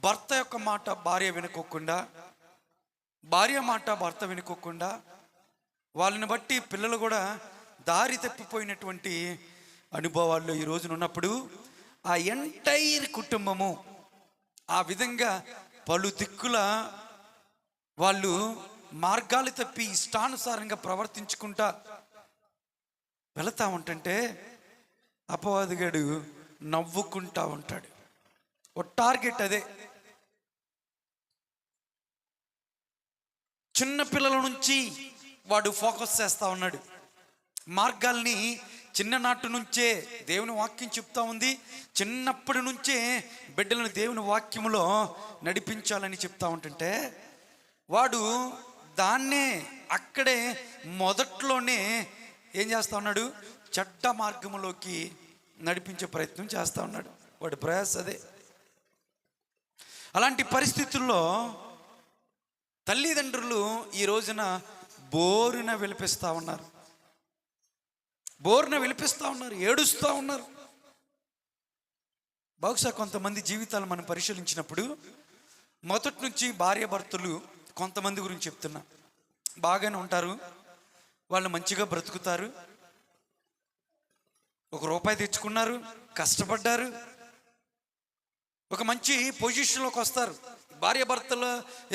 భర్త యొక్క మాట భార్య వినుకోకుండా, భార్య మాట భర్త వినుకోకుండా, వాళ్ళని బట్టి పిల్లలు కూడా దారి తప్పిపోయినటువంటి అనుభవాల్లో ఈ రోజున ఉన్నప్పుడు ఆ ఎంటైర్ కుటుంబము ఆ విధంగా పలు దిక్కుల వాళ్ళు మార్గాలు తప్పి ఇష్టానుసారంగా ప్రవర్తించుకుంటా వెళతా ఉంటుంటే అపవాదిగాడు నవ్వుకుంటా ఉంటాడు. ఓ టార్గెట్ అదే. చిన్నపిల్లల నుంచి వాడు ఫోకస్ చేస్తూ ఉన్నాడు. మార్గాల్ని చిన్ననాటి నుంచే దేవుని వాక్యం చెప్తా ఉంది. చిన్నప్పటి నుంచే బిడ్డలను దేవుని వాక్యములో నడిపించాలని చెప్తా ఉంటుంటే వాడు దాన్నే అక్కడే మొదట్లోనే ఏం చేస్తా ఉన్నాడు? చెడ్డ మార్గంలోకి నడిపించే ప్రయత్నం చేస్తూ ఉన్నాడు. వాడి ప్రయాస అదే. అలాంటి పరిస్థితుల్లో తల్లిదండ్రులు ఈ రోజున బోరున విలిపిస్తూ ఉన్నారు, ఏడుస్తూ ఉన్నారు. బహుశా కొంతమంది జీవితాలు మనం పరిశీలించినప్పుడు మొదటి నుంచి భార్య భర్తలు కొంతమంది గురించి చెప్తున్నా, బాగానే ఉంటారు, వాళ్ళు మంచిగా బ్రతుకుతారు, ₹1 తెచ్చుకున్నారు, కష్టపడ్డారు, ఒక మంచి పొజిషన్లోకి వస్తారు. భార్య భర్తల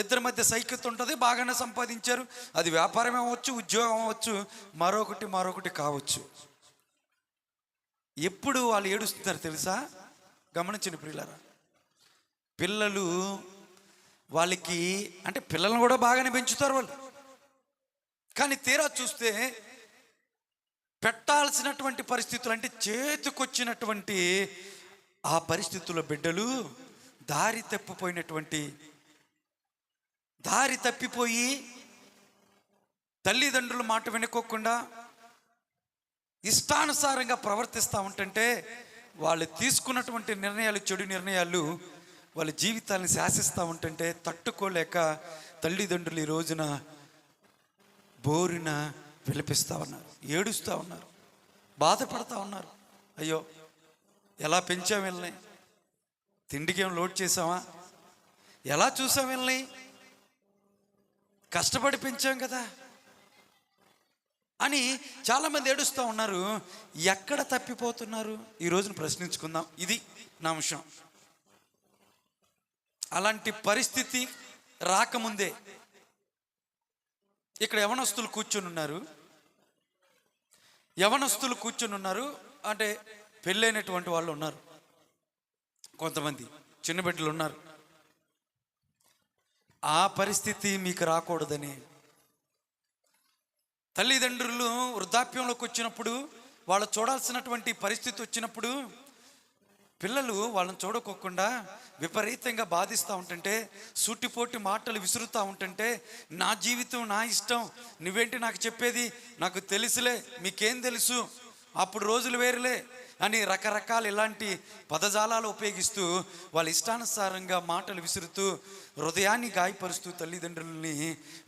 ఇద్దరి మధ్య సైక్యత ఉంటుంది, బాగానే సంపాదించారు. అది వ్యాపారం అవ్వచ్చు, ఉద్యోగం అవ్వచ్చు, మరొకటి కావచ్చు. ఎప్పుడు వాళ్ళు ఏడుస్తున్నారు తెలుసా? గమనించిన ప్రియులారా, పిల్లలు వాళ్ళకి అంటే పిల్లలను కూడా బాగానే పెంచుతారు వాళ్ళు, కానీ తీరా చూస్తే పెట్టాల్సినటువంటి పరిస్థితులు అంటే చేతికొచ్చినటువంటి ఆ పరిస్థితుల్లో బిడ్డలు దారి తప్పిపోయి తల్లిదండ్రుల మాట వినుకోకుండా ఇష్టానుసారంగా ప్రవర్తిస్తూ ఉంటుంటే వాళ్ళు తీసుకున్నటువంటి నిర్ణయాలు, చెడు నిర్ణయాలు వాళ్ళ జీవితాలను శాసిస్తూ ఉంటుంటే తట్టుకోలేక తల్లిదండ్రులు ఈ రోజున బోరున విలపిస్తూ ఉన్నారు, ఏడుస్తూ ఉన్నారు, బాధపడతా ఉన్నారు. అయ్యో, ఎలా పెంచాం వీళ్ళని? తిండికి ఏం లోడ్ చేసామా? ఎలా చూసాం వీళ్ళని? కష్టపడి పెంచాం కదా అని చాలామంది ఏడుస్తూ ఉన్నారు. ఎక్కడ తప్పిపోతున్నారు? ఈ రోజున ప్రశ్నించుకుందాం. ఇది నా అంశం. అలాంటి పరిస్థితి రాకముందే ఇక్కడ యవనస్తులు కూర్చొని ఉన్నారు. అంటే పెళ్ళైనటువంటి వాళ్ళు ఉన్నారు, కొంతమంది చిన్న బిడ్డలు ఉన్నారు. ఆ పరిస్థితి మీకు రాకూడదని తల్లిదండ్రులు వృద్ధాప్యంలోకి వచ్చినప్పుడు, వాళ్ళు చూడాల్సినటువంటి పరిస్థితి వచ్చినప్పుడు పిల్లలు వాళ్ళని చూడకోకుండా విపరీతంగా బాధిస్తూ ఉంటుంటే, సూటిపోటి మాటలు విసురుతూ ఉంటుంటే, నా జీవితం నా ఇష్టం, నువ్వేంటి నాకు చెప్పేది, నాకు తెలుసులే, మీకేం తెలుసు, అప్పుడు రోజులు వేరులే అని రకరకాల ఇలాంటి పదజాలాలు ఉపయోగిస్తూ వాళ్ళ ఇష్టానుసారంగా మాటలు విసురుతూ హృదయాన్ని గాయపరుస్తూ తల్లిదండ్రులని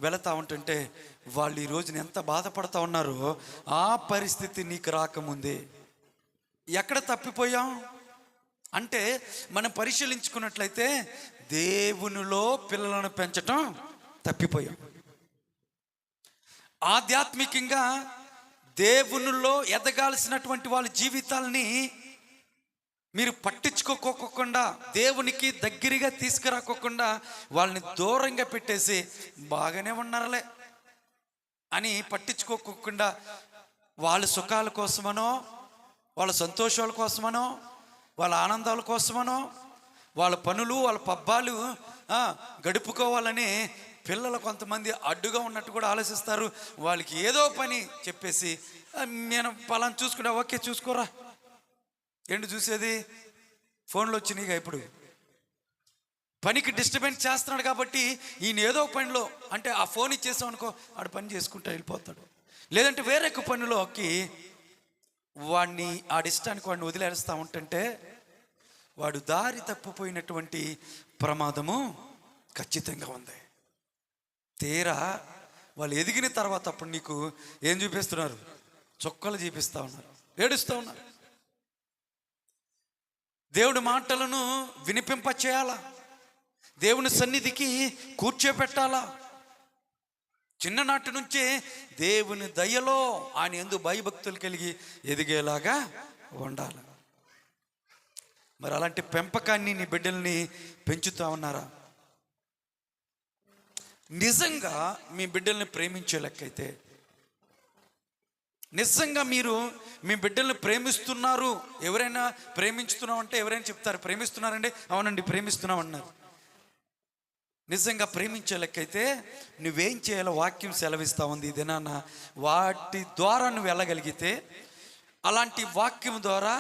వెళతా ఉంటుంటే వాళ్ళు ఈ రోజున ఎంత బాధపడతా ఉన్నారో ఆ పరిస్థితి నీకు రాకముందే ఎక్కడ తప్పిపోయాం అంటే మనం పరిశీలించుకున్నట్లయితే దేవునిలో పిల్లలను పెంచటం తప్పిపోయాం. ఆధ్యాత్మికంగా దేవునిలో ఎదగాల్సినటువంటి వాళ్ళ జీవితాలని మీరు పట్టించుకోకుండా, దేవునికి దగ్గరగా తీసుకురాకోకుండా వాళ్ళని దూరంగా పెట్టేసి బాగానే ఉన్నారులే అని పట్టించుకోకుండా వాళ్ళ సుఖాల కోసమనో, వాళ్ళ సంతోషాల కోసమనో, వాళ్ళ ఆనందాల కోసమనో, వాళ్ళ పనులు వాళ్ళ పబ్బాలు గడుపుకోవాలని పిల్లలు కొంతమంది అడ్డుగా ఉన్నట్టు కూడా ఆలోచిస్తారు. వాళ్ళకి ఏదో పని చెప్పేసి, నేను పలానా చూసుకుంటా, ఓకే చూసుకోరా, ఏంటి చూసేది, ఫోన్లో వచ్చినాయిగా ఇప్పుడు, పనికి డిస్టర్బెన్స్ చేస్తున్నాడు కాబట్టి ఈయన ఏదో పనిలో అంటే ఆ ఫోన్ ఇచ్చేసాం అనుకో, ఆడు పని చేసుకుంటా వెళ్ళిపోతాడు. లేదంటే వేరే పనిలోకి వాడిని ఆడిష్టానికి వాడిని వదిలేస్తూ ఉంటుంటే వాడు దారి తప్పిపోయినటువంటి ప్రమాదము ఖచ్చితంగా ఉంది. తీరా వాళ్ళు ఎదిగిన తర్వాత అప్పుడు నీకు ఏం చూపిస్తున్నారు? చొక్కలు చూపిస్తూ ఉన్నారు, ఏడుస్తూ ఉన్నారు. దేవుడి మాటలను వినిపింప చేయాలా, దేవుని సన్నిధికి కూర్చోపెట్టాలా. చిన్ననాటి నుంచే దేవుని దయలో ఆయన యందు భయభక్తులు కలిగి ఎదిగేలాగా ఉండాలి. మరి అలాంటి పెంపకాన్ని నీ బిడ్డల్ని పెంచుతా ఉన్నారా? నిజంగా మీ బిడ్డల్ని ప్రేమించే లెక్కైతే, నిజంగా మీరు మీ బిడ్డల్ని ప్రేమిస్తున్నారు, ఎవరైనా ప్రేమించుతున్నాం అంటే ఎవరైనా చెప్తారు ప్రేమిస్తున్నారండి, అవునండి ప్రేమిస్తున్నాం అన్నారు. నిజంగా ప్రేమించే లెక్కైతే నువ్వేం చేయాలో వాక్యం సెలవిస్తూ ఉంది. ఇదేనా వాటి ద్వారా నువ్వు వెళ్ళగలిగితే, అలాంటి వాక్యం ద్వారా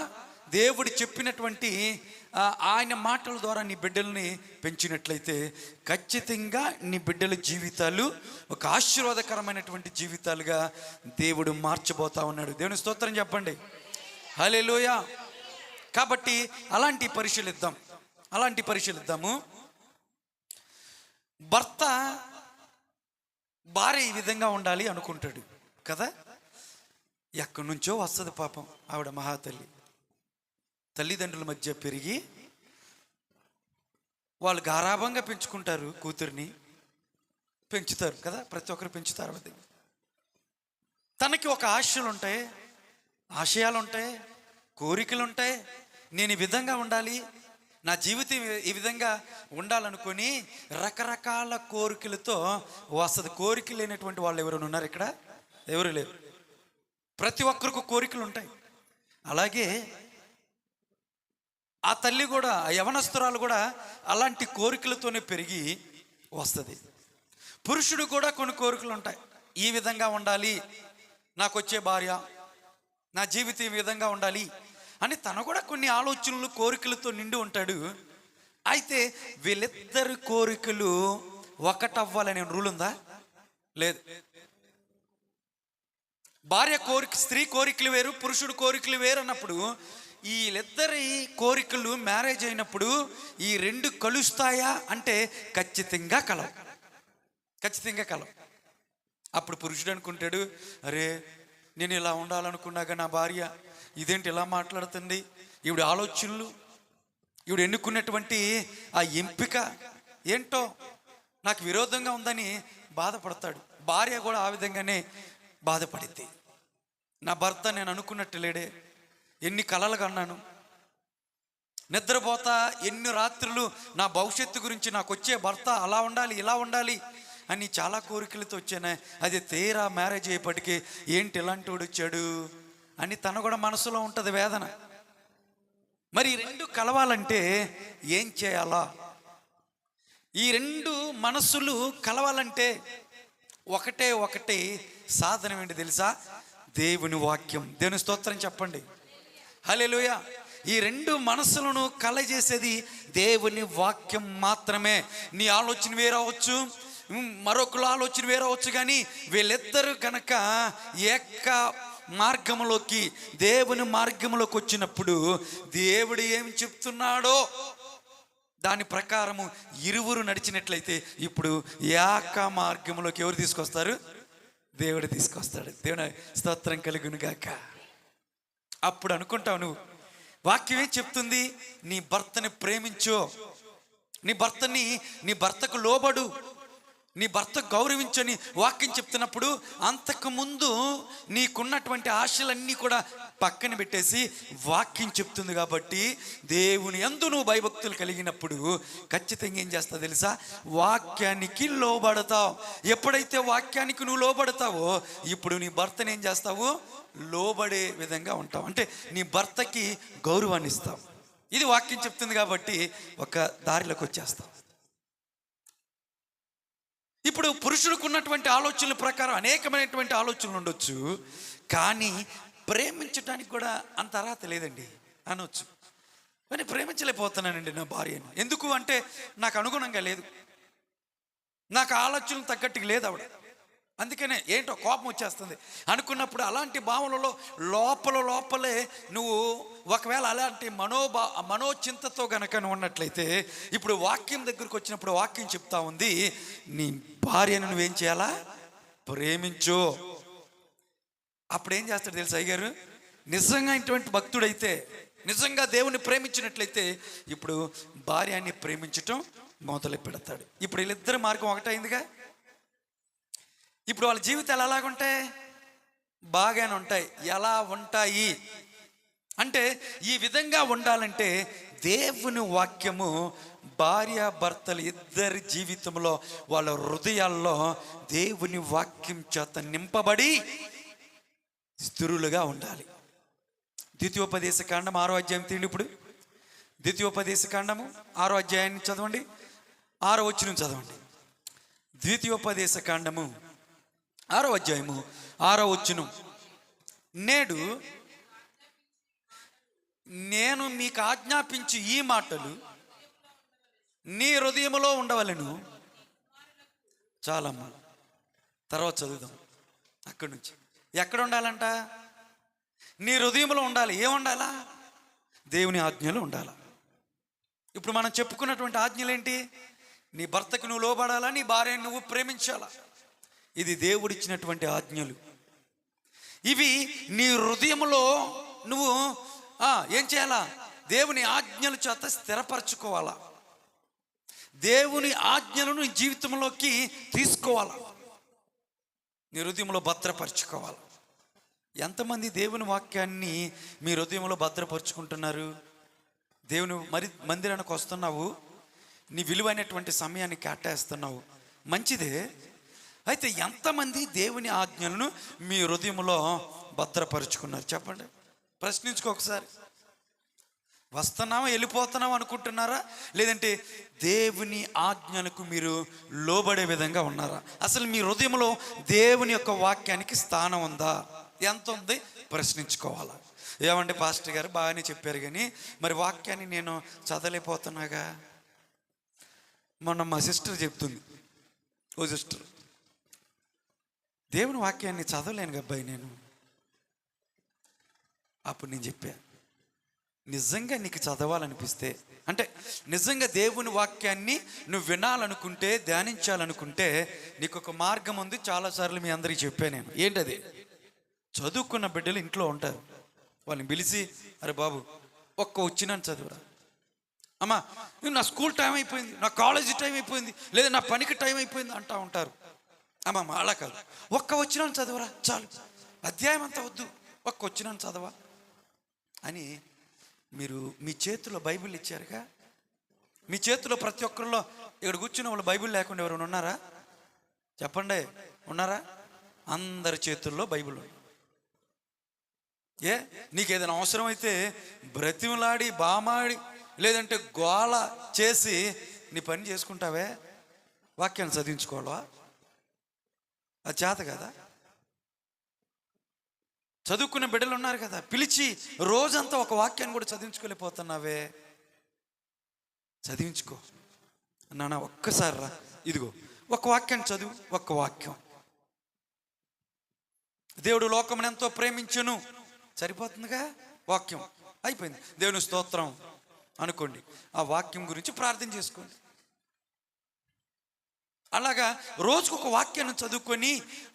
దేవుడు చెప్పినటువంటి ఆయన మాటల ద్వారా నీ బిడ్డల్ని పెంచినట్లయితే ఖచ్చితంగా నీ బిడ్డల జీవితాలు ఒక ఆశీర్వాదకరమైనటువంటి జీవితాలుగా దేవుడు మార్చబోతా ఉన్నాడు. దేవుని స్తోత్రం చెప్పండి, హల్లెలూయా. కాబట్టి అలాంటి పరిశీలిద్దాము. భర్త భార్య ఈ విధంగా ఉండాలి అనుకుంటాడు కదా, ఎక్కడి నుంచో వస్తుంది పాపం. ఆవిడ మహాతల్లి, తల్లిదండ్రుల మధ్య పెరిగి వాళ్ళు గారాభంగా పెంచుకుంటారు, కూతుర్ని పెంచుతారు కదా, ప్రతి ఒక్కరు పెంచుతారు. అది తనకి ఒక ఆశలు ఉంటాయి, ఆశయాలు ఉంటాయి, కోరికలు ఉంటాయి. నేను ఈ విధంగా ఉండాలి, నా జీవితం ఈ విధంగా ఉండాలనుకొని రకరకాల కోరికలతో వస్తుంది. కోరికలు లేనటువంటి వాళ్ళు ఎవరైనా ఉన్నారు ఇక్కడ? ఎవరు లేరు. ప్రతి ఒక్కరికి కోరికలు ఉంటాయి. అలాగే ఆ తల్లి కూడా, ఆ యవనస్తురాలు కూడా అలాంటి కోరికలతోనే పెరిగి వస్తుంది. పురుషుడు కూడా కొన్ని కోరికలు ఉంటాయి. ఈ విధంగా ఉండాలి, నాకు వచ్చే భార్య, నా జీవితం ఈ విధంగా ఉండాలి అని తను కూడా కొన్ని ఆలోచనలు, కోరికలతో నిండి ఉంటాడు. అయితే వీళ్ళిద్దరి కోరికలు ఒకటవ్వాలనే రూల్ ఉందా? లేదు. భార్య కోరిక, స్త్రీ కోరికలు వేరు, పురుషుడు కోరికలు వేరు అన్నప్పుడు వీళ్ళిద్దరి కోరికలు మ్యారేజ్ అయినప్పుడు ఈ రెండు కలుస్తాయా అంటే ఖచ్చితంగా కలవు. అప్పుడు పురుషుడు అనుకుంటాడు, అరే నేను ఇలా ఉండాలనుకున్నాగా నా భార్య ఇదేంటి ఇలా మాట్లాడుతుంది, ఈవిడ ఆలోచనలు, ఈవిడ ఎన్నుకున్నటువంటి ఆ ఎంపిక ఏంటో నాకు విరోధంగా ఉందని బాధపడతాడు. భార్య కూడా ఆ విధంగానే బాధపడింది. నా భర్త నేను అనుకున్నట్టు లేడే, ఎన్ని కలలు కన్నాను, నిద్రపోతా ఎన్ని రాత్రులు నా భవిష్యత్తు గురించి, నాకు వచ్చే భర్త అలా ఉండాలి, ఇలా ఉండాలి అని చాలా కోరికలతో వచ్చాను. అది తీరా మ్యారేజ్ అయ్యేపటికి ఏంటి ఇలాంటి వాడు వచ్చాడు అని తన కూడా మనసులో ఉంటుంది వేదన. మరి ఈ రెండు కలవాలంటే ఏం చేయాలా? ఈ రెండు మనసులు కలవాలంటే ఒకటే సాధనం ఏంటి తెలుసా? దేవుని వాక్యం. దేవుని స్తోత్రం చెప్పండి, హల్లెలూయా. ఈ రెండు మనసులను కలజేసేది దేవుని వాక్యం మాత్రమే. నీ ఆలోచన వేరవచ్చు, మరొకరు ఆలోచన వేరవచ్చు, కానీ వీళ్ళిద్దరూ కనుక ఏక మార్గంలోకి, దేవుని మార్గంలోకి వచ్చినప్పుడు దేవుడు ఏం చెప్తున్నాడో దాని ప్రకారము ఇరువురు నడిచినట్లయితే ఇప్పుడు ఏక మార్గంలోకి ఎవరు తీసుకొస్తారు? దేవుడు తీసుకొస్తాడు. దేవుని స్తోత్రం కలుగును గాక. అప్పుడు అనుకుంటావు నువ్వు, వాక్యం ఏం చెప్తుంది? నీ భర్తని ప్రేమించు, నీ భర్తకు లోబడు, నీ భర్త గౌరవించని వాక్యం చెప్తున్నప్పుడు అంతకుముందు నీకున్నటువంటి ఆశలన్నీ కూడా పక్కన పెట్టేసి వాక్యం చెప్తుంది కాబట్టి దేవుని యందు నువ్వు భయభక్తులు కలిగినప్పుడు ఖచ్చితంగా ఏం చేస్తావు తెలుసా? వాక్యానికి లోబడతావు. ఎప్పుడైతే వాక్యానికి నువ్వు లోబడతావో ఇప్పుడు నీ భర్తని ఏం చేస్తావు? లోబడే విధంగా ఉంటావు. అంటే నీ భర్తకి గౌరవాన్ని ఇస్తావు. ఇది వాక్యం చెప్తుంది కాబట్టి ఒక దారిలోకి వచ్చేస్తావు. ఇప్పుడు పురుషుడికి ఉన్నటువంటి ఆలోచనల ప్రకారం అనేకమైనటువంటి ఆలోచనలు ఉండొచ్చు, కానీ ప్రేమించడానికి కూడా అంత అర్హత లేదండి అనొచ్చు. కానీ ప్రేమించలేకపోతున్నానండి నా భార్యను. ఎందుకు అంటే నాకు అనుగుణంగా లేదు, నాకు ఆలోచనలు తగ్గట్టుగా లేదు ఆవిడ, అందుకనే ఏంటో కోపం వచ్చేస్తుంది అనుకున్నప్పుడు అలాంటి భావనలో లోపలే నువ్వు ఒకవేళ అలాంటి మనోచింతతో గనక నువ్వు ఉన్నట్లయితే ఇప్పుడు వాక్యం దగ్గరకు వచ్చినప్పుడు వాక్యం చెప్తా ఉంది, నీ భార్యను నువ్వేం చేయాలా? ప్రేమించు. అప్పుడు ఏం చేస్తాడు తెలుసా అయ్యగారు? నిజంగా ఇటువంటి భక్తుడైతే, నిజంగా దేవుని ప్రేమించినట్లయితే ఇప్పుడు భార్యని ప్రేమించటం మొదలు పెడతాడు. ఇప్పుడు వీళ్ళిద్దరి మార్గం ఒకటైందిగా. ఇప్పుడు వాళ్ళ జీవితాలు ఎలాగుంటాయి? బాగానే ఉంటాయి. ఎలా ఉంటాయి అంటే, ఈ విధంగా ఉండాలంటే దేవుని వాక్యము భార్యాభర్తలు ఇద్దరి జీవితంలో, వాళ్ళ హృదయాల్లో దేవుని వాక్యం చేత నింపబడి స్థిరులుగా ఉండాలి. ద్వితీయోపదేశ కాండం 6వ అధ్యాయం తీయండి. ఇప్పుడు ద్వితీయోపదేశ కాండము 6వ అధ్యాయాన్ని చదవండి, 6వ వచనం చదవండి. ద్వితీయోపదేశ కాండము 6వ అధ్యాయము 6వ వచనం. నేడు నేను మీకు ఆజ్ఞాపించి ఈ మాటలు నీ హృదయములో ఉండవలెను. చాలమ్మా, తర్వాత చదువుదాం అక్కడి నుంచి. ఎక్కడ ఉండాలంట? నీ హృదయంలో ఉండాలి. ఏముండాలా? దేవుని ఆజ్ఞలు ఉండాలా. ఇప్పుడు మనం చెప్పుకున్నటువంటి ఆజ్ఞలేంటి? నీ భర్తకు నువ్వు లోబడాలా, నీ భార్యను నువ్వు ప్రేమించాలా. ఇది దేవుడిచ్చినటువంటి ఆజ్ఞలు. ఇవి నీ హృదయంలో నువ్వు ఏం చేయాలా? దేవుని ఆజ్ఞల చేత స్థిరపరచుకోవాలా. దేవుని ఆజ్ఞలను నీ జీవితంలోకి తీసుకోవాలా, నీ హృదయంలో భద్రపరచుకోవాలి. ఎంతమంది దేవుని వాక్యాన్ని మీ హృదయంలో భద్రపరుచుకుంటున్నారు? దేవుని మందిరానికి వస్తున్నావు, నీ విలువైనటువంటి సమయాన్ని కేటాయిస్తున్నావు, మంచిదే. అయితే ఎంతమంది దేవుని ఆజ్ఞలను మీ హృదయంలో భద్రపరుచుకున్నారు? చెప్పండి, ప్రశ్నించుకో ఒకసారి. వస్తున్నావా, వెళ్ళిపోతున్నావా అనుకుంటున్నారా? లేదంటే దేవుని ఆజ్ఞలకు మీరు లోబడే విధంగా ఉన్నారా? అసలు మీ హృదయంలో దేవుని యొక్క వాక్యానికి స్థానం ఉందా? ఎంత ఉంది? ప్రశ్నించుకోవాలా. ఏమంటే పాస్టర్ గారు బాగానే చెప్పారు, కానీ మరి వాక్యాన్ని నేను చదవలేకపోతున్నాగా. మొన్న మా సిస్టర్ చెప్తుంది, ఓ సిస్టర్, దేవుని వాక్యాన్ని చదవలేను అబ్బాయి నేను. అప్పుడు నేను చెప్పాను, నిజంగా నీకు చదవాలనిపిస్తే, అంటే నిజంగా దేవుని వాక్యాన్ని నువ్వు వినాలనుకుంటే, ధ్యానించాలనుకుంటే నీకు ఒక మార్గం ఉంది. చాలాసార్లు మీ అందరికీ చెప్పాను నేను. ఏంటది? చదువుకున్న బిడ్డలు ఇంట్లో ఉంటారు, వాళ్ళని పిలిచి, అరే బాబు ఒక్క వచ్చినాను చదువురా. అమ్మా నా స్కూల్ టైం అయిపోయింది, నా కాలేజీ టైం అయిపోయింది, లేదా నా పనికి టైం అయిపోయింది అంటూ ఉంటారు. అమ్మమ్మ అలా కాదు, ఒక్క వచ్చినాను చదువురా చాలు, అధ్యాయం అంతా వద్దు, ఒక్క వచ్చినాను చదవా అని. మీరు మీ చేతిలో బైబిల్ ఇచ్చారుగా, మీ చేతిలో ప్రతి ఒక్కరిలో, ఇక్కడ కూర్చున్న వాళ్ళు బైబిల్ లేకుండా ఎవరైనా ఉన్నారా? చెప్పండి, ఉన్నారా? అందరి చేతుల్లో బైబిల్ ఉంది. నీకు ఏదైనా అవసరమైతే బ్రతిమలాడి బామాడి లేదంటే గోల చేసి నీ పని చేసుకుంటావే, వాక్యాన్ని చదివించుకోవాలా? అది చేత కదా. చదువుకున్న బిడ్డలు ఉన్నారు కదా, పిలిచి రోజంతా ఒక వాక్యాన్ని కూడా చదివించుకోలేకపోతున్నావే, చదివించుకో. నాన్న ఒక్కసారి రా, ఇదిగో ఒక వాక్యాన్ని చదువు. ఒక్క వాక్యం, దేవుడు లోకమును ఎంతో ప్రేమించును, సరిపోతుందిగా. వాక్యం అయిపోయింది, దేవుని స్తోత్రం అనుకోండి. ఆ వాక్యం గురించి ప్రార్థన చేసుకోండి. అలాగా రోజుకు ఒక వాక్యాన్ని చదువుకొని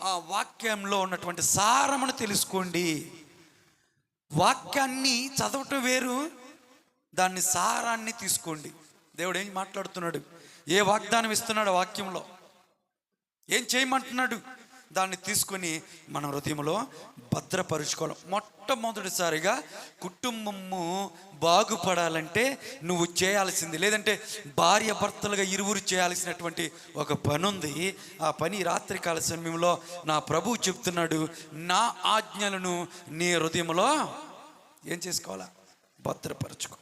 ఆ వాక్యంలో ఉన్నటువంటి సారమును తెలుసుకోండి. వాక్యాన్ని చదవటం వేరు, దాన్ని సారాన్ని తీసుకోండి. దేవుడు ఏం మాట్లాడుతున్నాడు, ఏ వాగ్దానం ఇస్తున్నాడు, వాక్యంలో ఏం చేయమంటున్నాడు, దాన్ని తీసుకొని మన హృదయంలో భద్రపరుచుకోవాలి. మొట్టమొదటిసారిగా కుటుంబము బాగుపడాలంటే నువ్వు చేయాల్సింది, లేదంటే భార్య భర్తలుగా ఇరువురు చేయాల్సినటువంటి ఒక పని ఉంది. ఆ పని రాత్రికాల సమయంలో నా ప్రభువు చెప్తున్నాడు, నా ఆజ్ఞలను నీ హృదయంలో ఏం చేసుకోవాలా? భద్రపరచుకో.